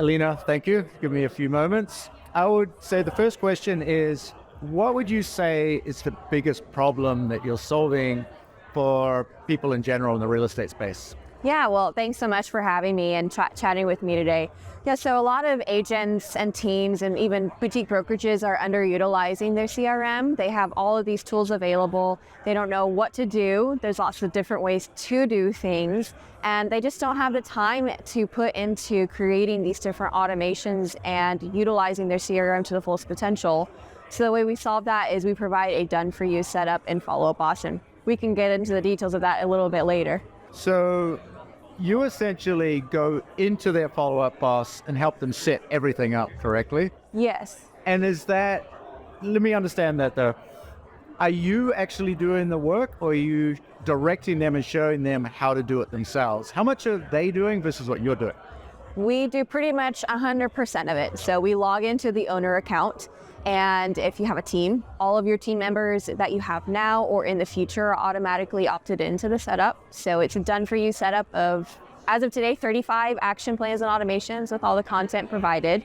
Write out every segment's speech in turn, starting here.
Elina, thank you. Give me a few moments. I would say the first question is, what would you say is the biggest problem that you're solving for people in general in the real estate space? Yeah, well, thanks so much for having me and chatting with me today. Yeah, so a lot of agents and teams and even boutique brokerages are underutilizing their CRM. They have all of these tools available. They don't know what to do. There's lots of different ways to do things, and they just don't have the time to put into creating these different automations and utilizing their CRM to the fullest potential. So the way we solve that is we provide a done-for-you setup in FollowUp Boss, and we can get into the details of that a little bit later. So you essentially go into their FollowUp Boss and help them set everything up correctly? Yes. And is that, let me understand that though, are you actually doing the work, or are you directing them and showing them how to do it themselves? How much are they doing versus what you're doing? We do pretty much 100% of it. So we log into the owner account, and if you have a team, all of your team members that you have now or in the future are automatically opted into the setup. So it's a done-for-you setup of, as of today, 35 action plans and automations with all the content provided.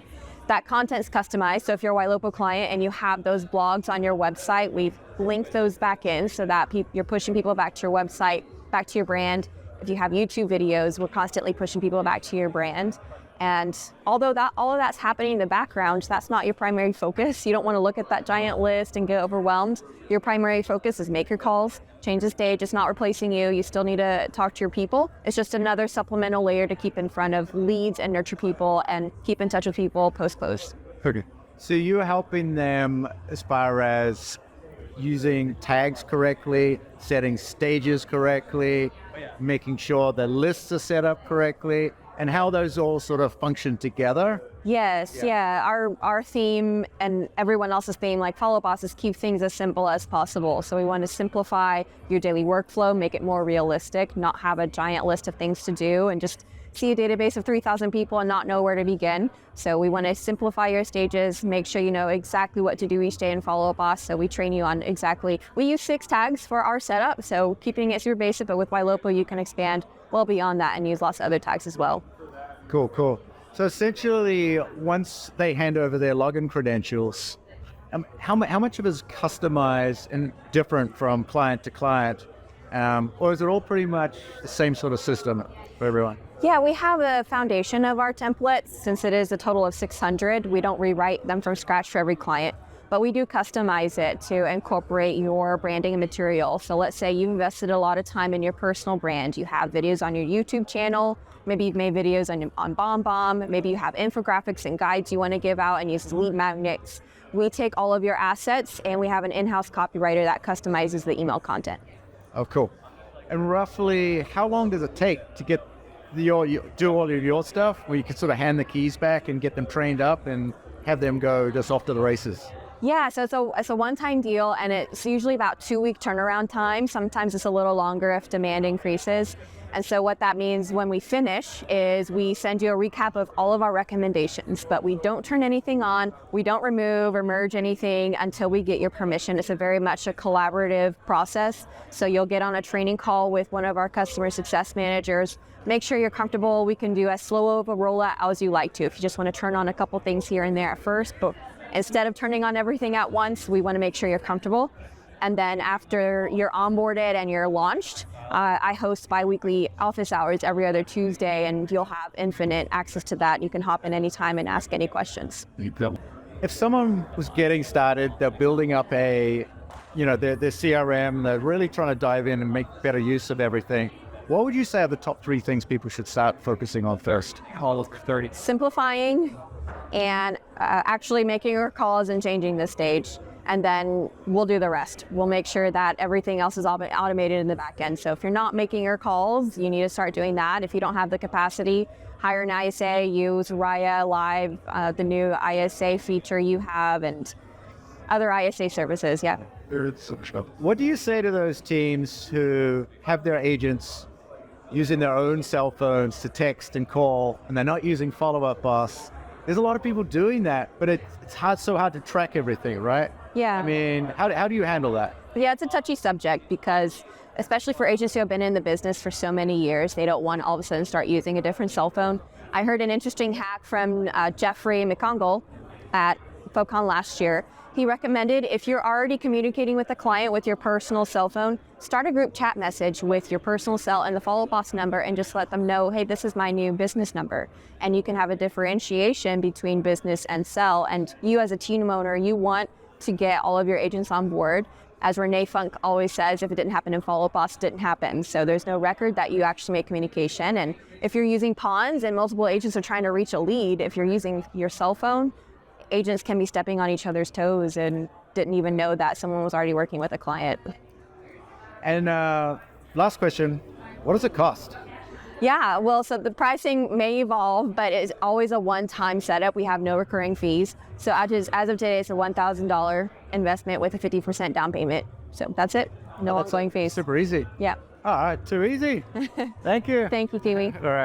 That content is customized. So if you're a Ylopo client and you have those blogs on your website, we've linked those back in so that you're pushing people back to your website, back to your brand. If you have YouTube videos, we're constantly pushing people back to your brand. And although all of that's happening in the background, that's not your primary focus. You don't want to look at that giant list and get overwhelmed. Your primary focus is make your calls, change the stage. It's not replacing you. You still need to talk to your people. It's just another supplemental layer to keep in front of leads and nurture people and keep in touch with people post-post. Okay. So you're helping them as far as using tags correctly, setting stages correctly, making sure the lists are set up correctly, and how those all sort of function together? Yes, yeah. Our theme and everyone else's theme, like FollowUp Boss, is keep things as simple as possible. So we want to simplify your daily workflow, make it more realistic, not have a giant list of things to do and just see a database of 3,000 people and not know where to begin. So we want to simplify your stages, make sure you know exactly what to do each day in FollowUp Boss. So we train you on exactly, we use 6 tags for our setup. So keeping it super basic, but with Ylopo, you can expand well beyond that and use lots of other tags as well. Cool. So essentially, once they hand over their login credentials, how much of it is customized and different from client to client? Or is it all pretty much the same sort of system for everyone? Yeah, we have a foundation of our templates. Since it is a total of 600, we don't rewrite them from scratch for every client, but we do customize it to incorporate your branding and material. So let's say you've invested a lot of time in your personal brand. You have videos on your YouTube channel. Maybe you've made videos on BombBomb. Maybe you have infographics and guides you want to give out and use lead magnets. We take all of your assets and we have an in-house copywriter that customizes the email content. Oh, cool. And roughly, how long does it take to get do all of your stuff, where you can sort of hand the keys back and get them trained up and have them go just off to the races? Yeah, so it's a one-time deal, and it's usually about 2-week turnaround time. Sometimes it's a little longer if demand increases. And so what that means when we finish is we send you a recap of all of our recommendations, but we don't turn anything on. We don't remove or merge anything until we get your permission. It's a very much a collaborative process. So you'll get on a training call with one of our customer success managers. Make sure you're comfortable. We can do as slow of a rollout as you like to. If you just want to turn on a couple things here and there at first, but instead of turning on everything at once, we want to make sure you're comfortable. And then after you're onboarded and you're launched, I host biweekly office hours every other Tuesday, and you'll have infinite access to that. You can hop in anytime and ask any questions. If someone was getting started, they're building up their CRM, they're really trying to dive in and make better use of everything, what would you say are the top 3 things people should start focusing on first? Simplifying and actually making your calls and changing the stage. And then we'll do the rest. We'll make sure that everything else is automated in the back end. So if you're not making your calls, you need to start doing that. If you don't have the capacity, hire an ISA, use Raya Live, the new ISA feature you have, and other ISA services, yeah. What do you say to those teams who have their agents using their own cell phones to text and call, and they're not using FollowUp Boss? There's a lot of people doing that, but it's so hard to track everything, right? Yeah. I mean, how do you handle that? Yeah, it's a touchy subject because, especially for agents who have been in the business for so many years, they don't want to all of a sudden start using a different cell phone. I heard an interesting hack from Jeffrey McCongle at FoCon last year. He recommended if you're already communicating with a client with your personal cell phone, start a group chat message with your personal cell and the FollowUp Boss number and just let them know, hey, this is my new business number. And you can have a differentiation between business and cell. And you as a team owner, you want to get all of your agents on board. As Renee Funk always says, if it didn't happen in FollowUp Boss, it didn't happen. So there's no record that you actually make communication. And if you're using pawns and multiple agents are trying to reach a lead, if you're using your cell phone, agents can be stepping on each other's toes and didn't even know that someone was already working with a client. And last question, what does it cost? Yeah, well, so the pricing may evolve, but it's always a one-time setup. We have no recurring fees. So as of today, it's a $1,000 investment with a 50% down payment. So that's it. No ongoing fees. Super easy. Yeah. All right, too easy. Thank you. Thank you, Kiwi. All right.